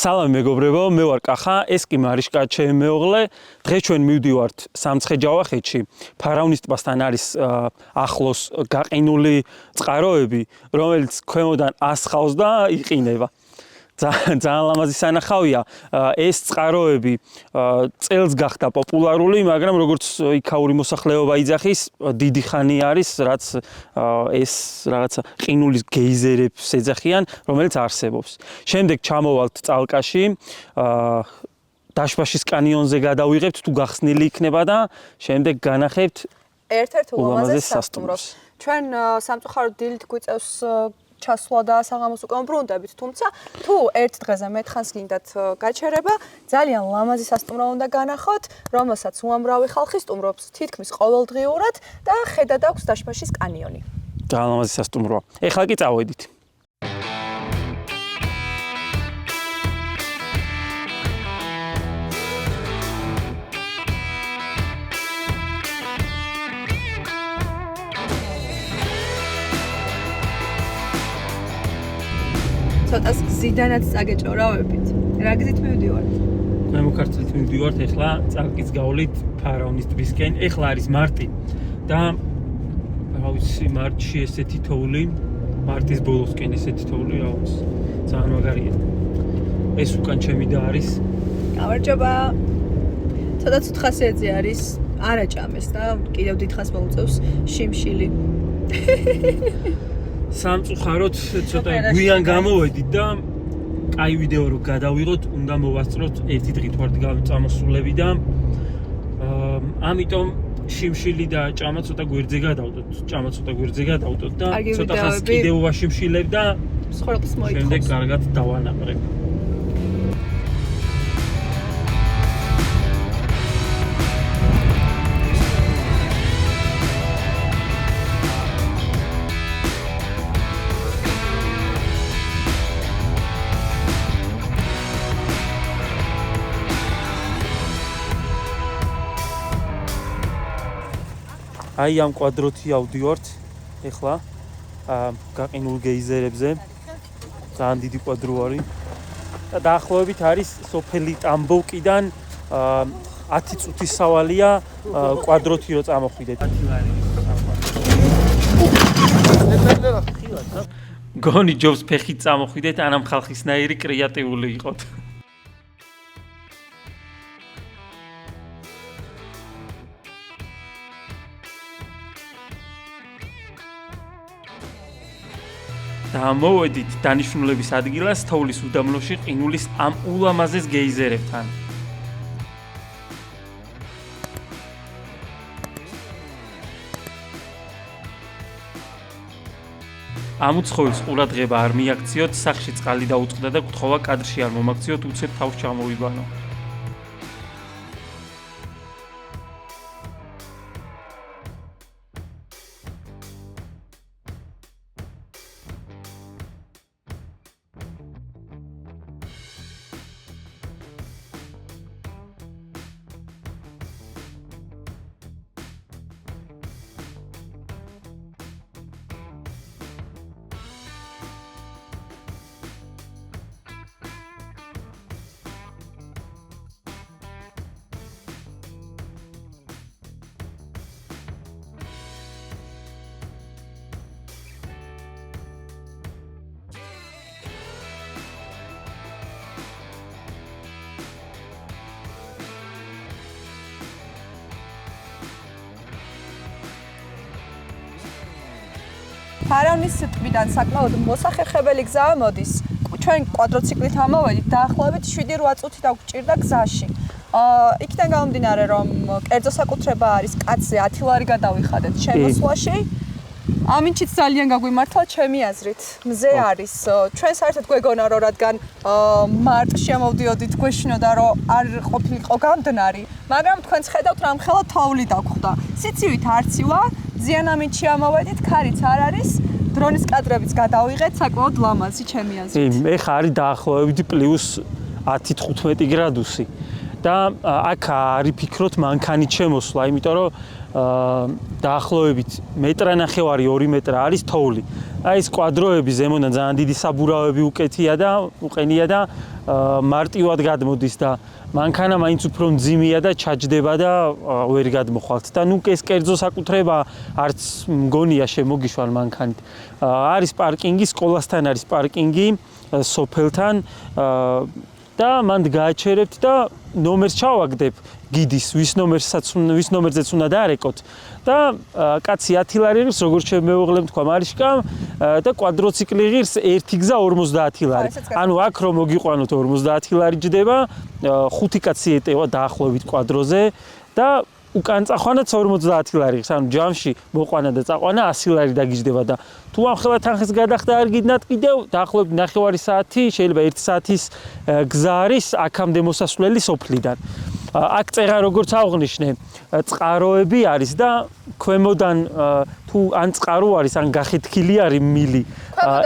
სალამი მეგობრებო, მე ვარ კახა, ეს კი მარიშკა ჩემი მეუღლე. დღეს ჩვენ მივდივართ სამცხე-ჯავახეთში. ფარავნის ტბასთან არის ახლოს გაყინული წყაროები, რომელიც ქვემოდან ასხავს და იყინება. ძალიან ლამაზი სანახავია. ეს წყაროები წელს გახდა პოპულარული, მაგრამ როგორც იქაური მოსახლეობა იძახის, დიდი ხანი არის, რაც ეს რაღაცა ყინულის გეიზერებს ეძახიან, რომელიც არსებობს. შემდეგ ჩამოვალთ წალკაში, დაშბაშის კანიონზე გადავიღებთ, თუ გახსნილი იქნება და შემდეგ განახებთ ერთ-ერთ ულამაზეს სასტუმროს. ჩვენ სამწუხაროდ დილით გვიწევს ჩასვლა და საღამოს უკვე ბრუნდებით, თუმცა თუ ერთ დღეზე მეტხანს გინდათ გაჩერება, ძალიან ლამაზი სასტუმრო უნდა განახოთ, რომელსაც უამრავი ხალხი სტუმრობს თითქმის ყოველდღიურად და ხედად აქვს დაშბაშის კანიონი. ძალიან ლამაზი სასტუმროა. ეხლა კი წავედით. ცოტას გზიდანაც წაგეჭორავებით. რა გზით მივდივართ? ქვემო ქართლით მივდივართ, ეხლა წალკის გავლით ფარავნის ტბისკენ. ეხლა არის მარტი და რა ვიცი, მარტში ესეთი თოვლი, მარტის ბოლოსკენ ესეთი თოვლი, რა ვიცი, ძალიან მაგარია. ეს უკან ჩემი და არის. გამარჯობა. ცოტა ხასიათზე არის, არა ჭამეს და კიდევ დიდხანს მოუწევს შიმშილი. სამწუხაროდ ცოტა გვიან გამოვედით და კაი ვიდეო რო გადავიღოთ, უნდა მოვასწროთ ერთი დღით ვარ წამოსულები და ამიტომ შიმშილი და ჭამა ცოტა გვერდზე გადავდოთ და ცოტა ხანს კიდევ ვაშიმშილებ და მსხვერპლს მოითხოვს. შემდეგ კარგად დავანაყრებ. აი ამ კვადროთი ავდივართ ეხლა გაყინულ გეიზერებზე. ძალიან დიდი კვადრო არის და დაახლოებით არის სოფელი ტამბოვკიდან 10 წუთის სავალია კვადროთი რო წამოხვიდეთ. გონი ჯობს ფეხით წამოხვიდეთ, ანამ ხალხისნაირი კრეატიული იყოთ. და მოვედით დანიშნულების ადგილას თოვლის უდაბნოში ყინულის ამ ულამაზეს გეიზერებთან. ამ უცხოელს ყურადღება არ მიაქციოთ, სახში წყალი დაუწყდა და გთხოვა კადრში არ მომაქციოთ, უცებ თავს ჩამოვიბანო. ფარავნის ტბიდან საკმაოდ მოსახერხებელი გზა მოდის. ჩვენ კვადროციკლით ამოვედით, დაახლოებით 7-8 წუთი დაგვჭირდა გზაში. იქიდან გამომდინარე, რომ კერძო საკუთრება არის კაცზე 10 ლარი გადავიხადეთ შემოსვლაში. ამინჩიც ძალიან გაგვიმართლა ჩემი აზრით. მზე არის. ჩვენ საერთოდ გვეგონა რომ რადგან მარტში ამოვდიოდით, გვეშინოდა რომ არ ყოფილიყო გამდნარი, მაგრამ თქვენც ხედავთ რომ ხელა თოვლი დაგხვდა. სიცივით არცივა, ზიან ამინჩი ამოვედით, ქარიც არ არის. დრონის კადრებიც გადავიღეთ, საკმაოდ ლამაზი ჩემი აზრით. ეხა არის დაახლოებით +10-15 გრადუსი და აქ არის ფიქრობთ მანქანით შემოსვლა, იმიტომ რომ დაახლოებით მეტრანახევარი 2 მეტრა არის თოვლი. აი ეს კვადროები ზემოდან ძალიან დიდი საბურავები უყენია და მარტივად გადმოდის და მანქანა მაინც უფრო მძიმეა და ჩაჯდება და ვერ გადმოხვალთ. და ნუ ეს კერძო საკუთრება არც მგონია შემოგიშვალ მანქანით. არის პარკინგი, სკოლასთან არის პარკინგი, სოფელთან და მანდ გააჩერებთ და ნომერს ჩავაგდებ გიდის, ვის ნომერზეც უნდა დაარეკოთ და კაცი 10 ლარი ღირს, როგორც შემეუღლე თქვა მარიშკამ და კვადროციკლი ღირს 1 გზა 50 ლარი. ანუ აქ რომ მოგიყვანოთ 50 ლარი ჯდება, 5 კაცი ეტევა დაახლოებით კვადროზე და უკან წაყვანაც 50 ლარი ღირს. ანუ ჯამში მოყვანა და წაყვანა 100 ლარი დაგიჯდება და თუ ამ ხელა თანხის გადახდა არ გიდნათ კიდევ დაახლოებით 9 საათი, შეიძლება 1 საათის გზა არის აქამდე მოსასვლელი სოფლიდან. აქ წერა როგორც აღნიშნე, წყაროები არის და ქვემოდან თუ ან წყარო არის, ან გახეთქილი არის მილი.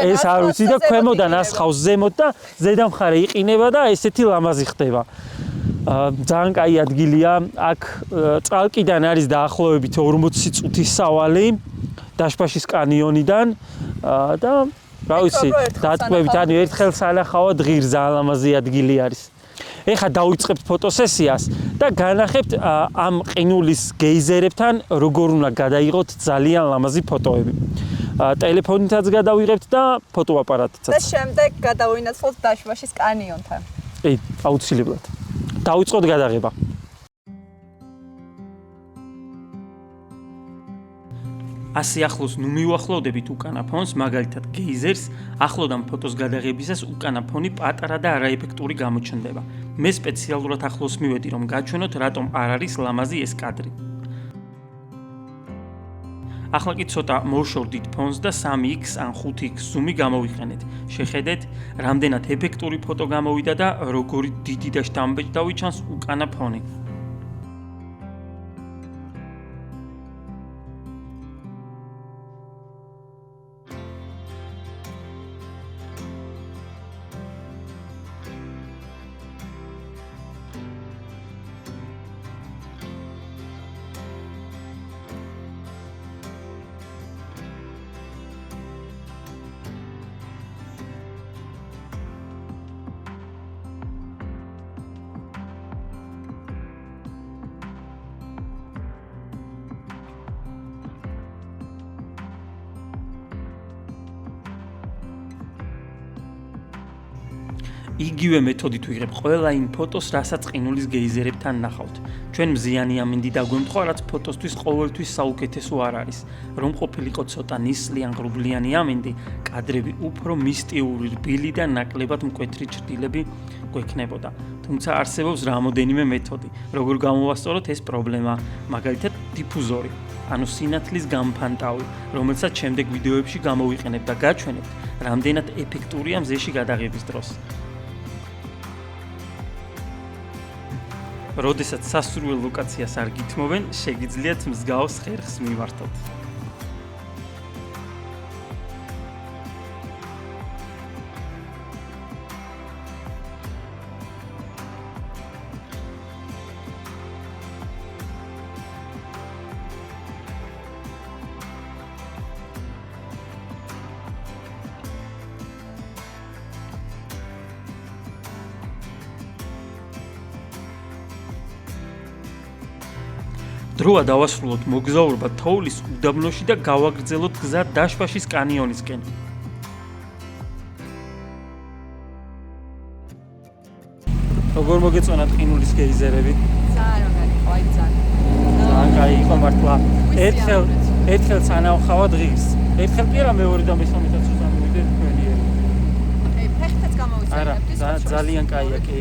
ეს არ ვიცი და ქვემოდან ასხავს ზემოთ და ზედა მხარე იყინება და ესეთი ლამაზი ხდება. ძალიან კაი ადგილია. აქ წალკიდან არის დაახლოებით 40 წუთის სავალი დაშპაშის კანიონიდან და რა ვიცი, დატყვევით, ანუ ერთხელ სანახავად ღირს ძალიან ლამაზი ადგილი არის. ეხლა დავიწყებთ ფოტოსესიას და განახებთ ამ ყინულის გეიზერებთან როგორ უნდა გადაიღოთ ძალიან ლამაზი ფოტოები. ტელეფონითაც გადავიღებთ და ფოტოაპარატითაც. და შემდეგ გადავინაცვლოთ დაშპაშის კანიონთან. კი, აუცილებლად. დავიწყოთ გადაღება. ასე ახლოს ნუ მივახლოვდებით უკანა ფონს, მაგალითად გეიზერს, ახლოდან ფოტოს გადაღებისას უკანა ფონი პატარა და არაეფექტური გამოჩნდება. მე სპეციალურად ახლოს მივედი, რომ გაჩვენოთ, რატომ არ არის ლამაზი ეს კადრი. ახლა კი ცოტა მოვშორდით ფონს და 3x ან 5x ზუმი გამოვიყენეთ. შეხედეთ, რამდენად ეფექტური ფოტო გამოვიდა და როგორი დიდი და შთამბეჭდავი ჩანს უკანა ფონი. იგივე მეთოდით ვიღებ ყველა იმ ფოტოს, რასაც ყინულის გეიზერებთან ნახავთ. ჩვენ მზიანი ამინდი დაგვემთხვა, რაც ფოტოსთვის ყოველთვის საუკეთესო არ არის. რომ ყოფილიყო ცოტა ნისლი ან ღრუბლიანი ამინდი, კადრები უფრო მისტიური, რბილი და ნაკლებად მკვეთრი ჭრილები გვექნებოდა. თუმცა არსებობს რამოდენიმე მეთოდი, როგორ გამოვასწოროთ ეს პრობლემა, მაგალითად დიფუზორი, ანუ სინათლის გამფანტავი, რომელსაც შემდეგ ვიდეოებში გამოვიყენებ და გაჩვენებთ, რამდენად ეფექტურია მზეში გადაღების დროს. როდესაც სასურველ ლოკაციას არ გითმობენ, შეგიძლიათ მსგავს ხერხს მივართოთ. დროა დავასრულოთ მოგზაურობა თოვლის უდაბნოში და გავაგრძელოთ გზა დაშპაშის კანიონისკენ. როგორ მოგეწონათ ყინულის გეიზერები? ძალიან მაგარი, აი ძალიან. ძალიან კაი იყო მართლა. ერთხელ სანავხავად ღირს. ერთხელ კი არა, მეორე და მესამედაც უზან მოვიდეთ თქვენიერი. აი, ფეხთაც გამოვიცანებთ. არა, ძალიან კაია, კი.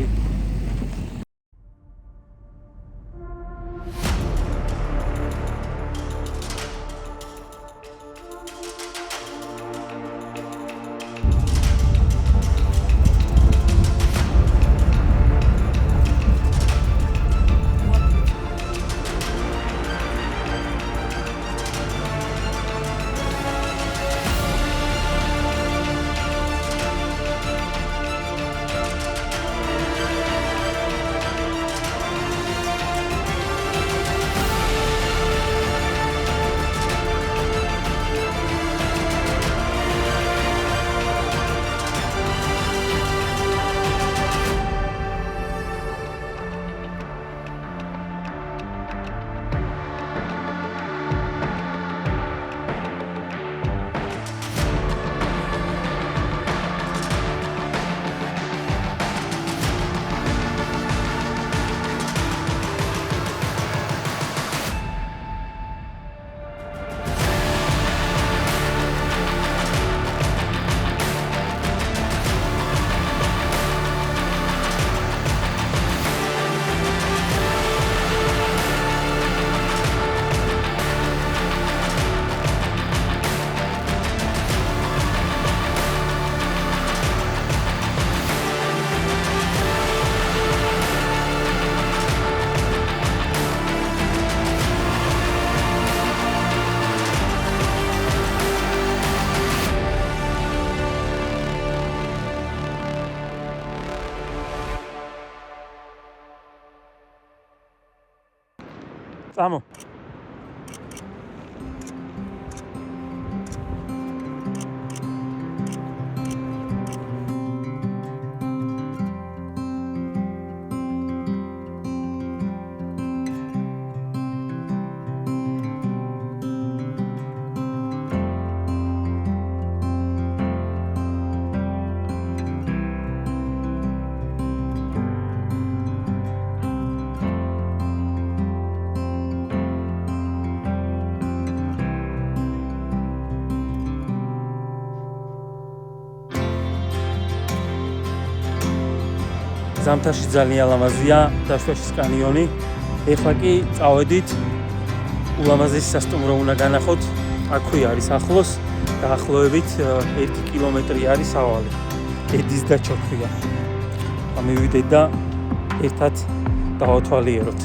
წამო. ზამთარში ძალიან ლამაზია დაშვაშის კანიონი. ეხლა კი წავედით ულამაზესი სასტუმრო უნდა განახოთ. აქვე არის ახლოს, დაახლოებით 1 კილომეტრი არის ავალი. ედის და ჩოქვია. მივიდეთ და ერთად დავათვალიეროთ.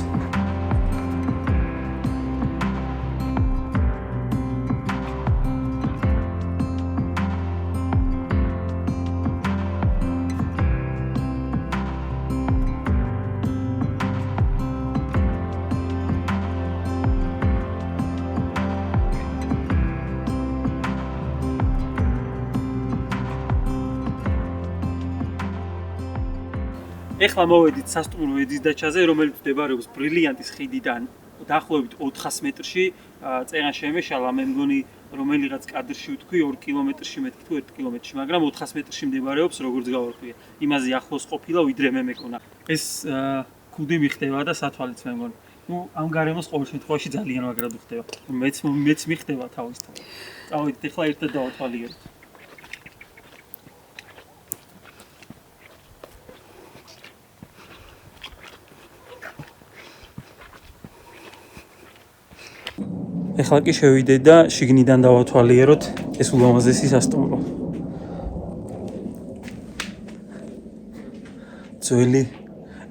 ეხლა მოვედით სასტუმრო ედის დაჩაზე, რომელიც მდებარეობს ბრილიანტის ხიდიდან დაახლოებით 400 მეტრში. წერან შემეშალა, მე მგონი რომელიღაც კადრში ვთქვი 2 კილომეტრში მეთქი თუ 1 კილომეტრში, მაგრამ 400 მეტრში მდებარეობს, როგორც გავარკვია. იმაზე ახლოს ყოფილა, ვიდრე მე მეკონა. ეს კუდი მიხდება და სათვალიც მე მგონი. ამ გარემოს ყოველ შემთხვევაში ძალიან მაგრად ხდება. მეც მიხდება თავისთავად. წავედით ეხლა ერთად დავათვალიეროთ. ეხლა კი შევიდეთ და შიგნიდან დავათვალიეროთ ეს ულამაზესი სასტუმრო.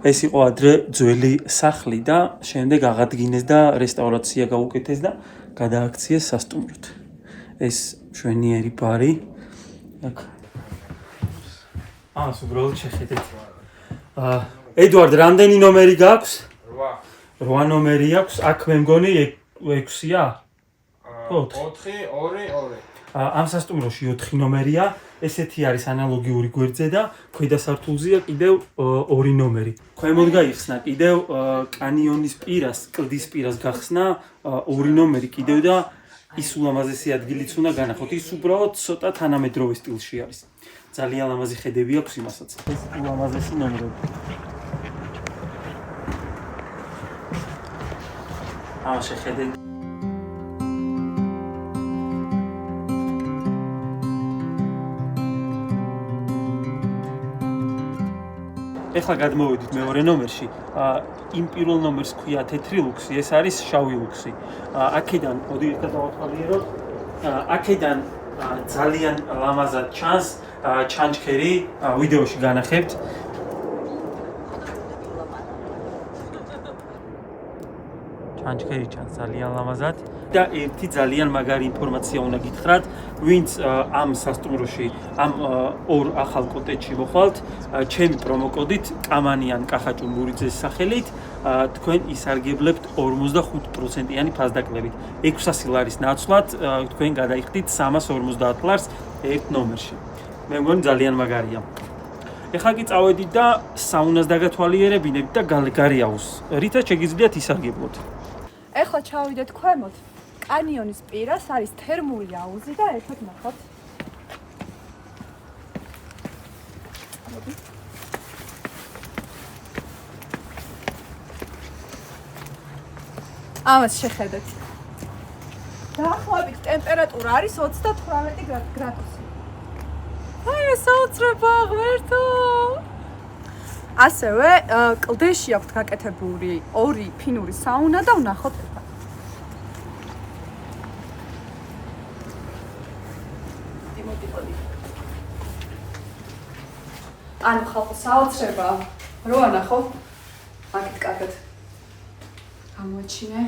ეს იყო ადრე ძველი სახლი და შემდეგ აღადგინეს და რესტავრაცია გაუკეთეს და გადააქციეს სასტუმროდ. ეს მშვენიერი ბარი. ამას უბრალოდ შეხედეთ. ედვარდ, რამდენი ნომერი გაქვს? 8 ნომერი აქვს. აქ მე მგონი 6-ია? 4-2-2. ამ სასტუმროში 4 ნომერია. ესეთი არის ანალოგიური გვერდზე და ქვედა სართულზეა კიდევ 2 ნომერი. ქვემოთ გაიხსნა კიდევ კანიონის პირას, კლდის პირას გახსნა 2 ნომერი კიდევ და ის ულამაზესი ადგილიც უნდა განახოთ. ის უბრალოდ ცოტა თანამედროვე სტილში არის. ძალიან ლამაზი ხედები აქვს იმასაც. ეს ულამაზესი ნომრები. შეხედეთ. ეხლა გადმოვედით მეორე ნომერში. იმ პირველ ნომერს ქვია თეთრი ლუქსი, ეს არის შავი ლუქსი. აქედან მოდი ერთად დავათვალიეროთ. აქედან ძალიან ლამაზად ჩანს ჩანჩქერი, ვიდეოში განახებთ. ჩანჩქერი ჩანს ძალიან ლამაზად და ერთი ძალიან მაგარი ინფორმაცია უნდა გითხრათ, ვინც ამ სასტუმროში, ამ ორ ახალ კოტეჯში მოხვალთ, ჩემი პრომოკოდით კამანიან კახაჭუმბურიძეს სახელით, თქვენ ისარგებლებთ 45%-იანი ფასდაკლებით. 600 ლარის ნაცვლად თქვენ გადაიხდით 350 ლარს ერთ ნომერში. მე მგონი ძალიან მაგარია. ეხლა კი წავედით და საუნას დაგათვალიერებინებთ და გარეაუს, რითაც შეგიძლიათ ისარგებლოთ. ეხლა ჩავიდეთ ქვემოთ. კანიონის პირას არის თერმული აუზი და ერთად ნახოთ. ამას შეხედეთ. დაახლოებით ტემპერატურა არის 38 გრადუსი. აი ეს საოცრება ღმერთო! ასევე კლდეში აქვთ გაკეთებული 2 ფინური საუნა და ვნახოთ ერთად. ანუ ხალხო საოცრება რო ანახო აქეთ კარგად გამოაჩინე.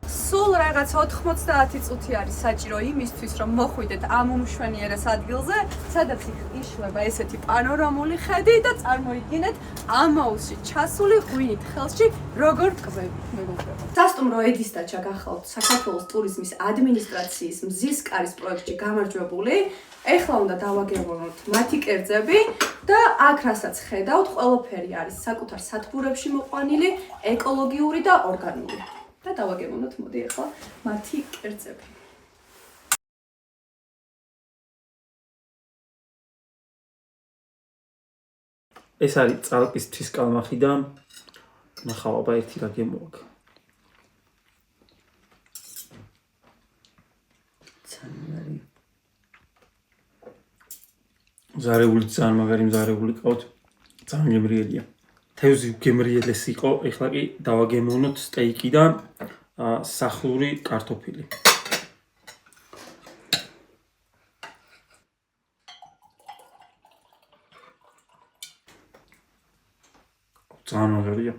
სულ რა რაღაც 90 წუთი არის საჭირო იმისთვის, რომ მოხვიდეთ ამ უმშვენიერეს ადგილზე, სადაც იშლება ესეთი პანორამული ხედი და წარმოიდგინეთ ამაუსში ჩასული ღვინით ხელში როგორ ტკბები მეგობრებო. სასტუმრო ედისტაჩა გახალთ საქართველოს ტურიზმის ადმინისტრაციის მზის კარის პროექტში გამარჯვებული. ეხლა უნდა დავაგებინოთ მათი კერძები და აქ რასაც ხედავთ, ყველაფერი არის საკუთარ სათბურებში მოყვანილი, ეკოლოგიური და ორგანული. და დავაგებინოთ, მოდი ახლა მათი კერძები. ეს არის წალკის თვის კალმახი და ნახავ აბა ერთი რა გემოაქვს. ზარეული ძალიან მაგარი მზარეული ყავთ. ძალიან გემრიელია. თევზი გემრიელესი იყო, ეხლა კი დავაგემოვნოთ სტეიკი და სახლური კარტოფილი. ძალიან მაგარია.